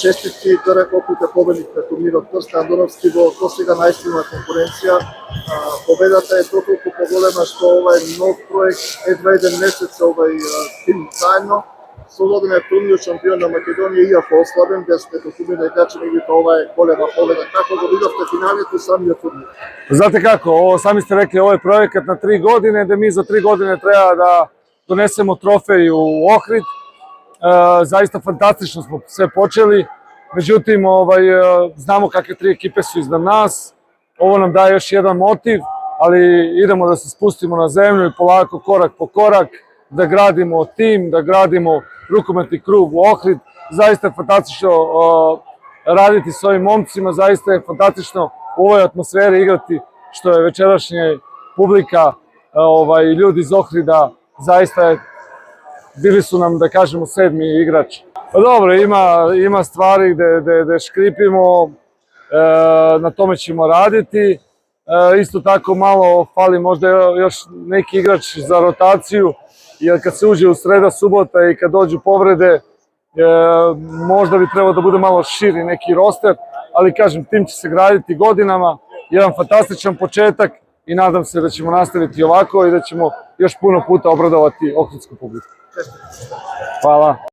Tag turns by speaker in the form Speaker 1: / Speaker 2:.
Speaker 1: Čestitki Grek Okuta победник на турнирот Трстан Дуновски во сега најсилна конкуренција. Победата е толку поголема што ова е нов проект, едва еден месец тим заедно. Слободен е турнир шампион на Македонија, иако ослабен, без петокубина играчи, меѓутоа ова е голема победа. Како го видовте финалето и самиот турнир?
Speaker 2: Znate kako, ovo sami ste rekli, ovo je projekat na 3 godine, da mi za 3 godine treba da donesemo trofej u Ohrid. Zaista fantastično smo sve počeli, međutim znamo kakve 3 ekipe su iznad nas, ovo nam daje još jedan motiv, ali idemo da se spustimo na zemlju i polako, korak po korak, da gradimo tim, da gradimo rukometni klub u Ohrid. Zaista je fantastično raditi s ovim momcima, zaista je fantastično u ovoj atmosferi igrati, što je večerašnja publika i ljudi iz Ohrida, zaista bili su nam, da kažemo, 7. igrač. Pa dobro, ima stvari gde škripimo, na tome ćemo raditi. Isto tako malo fali možda još neki igrač za rotaciju, jer kad se uđe u sreda, subota i kad dođu povrede, možda bi trebalo da bude malo širi neki roster, ali kažem, tim će se graditi godinama, jedan fantastičan početak i nadam se da ćemo nastaviti ovako i da ćemo još puno puta obradovati ohridsku publiku. Hvala.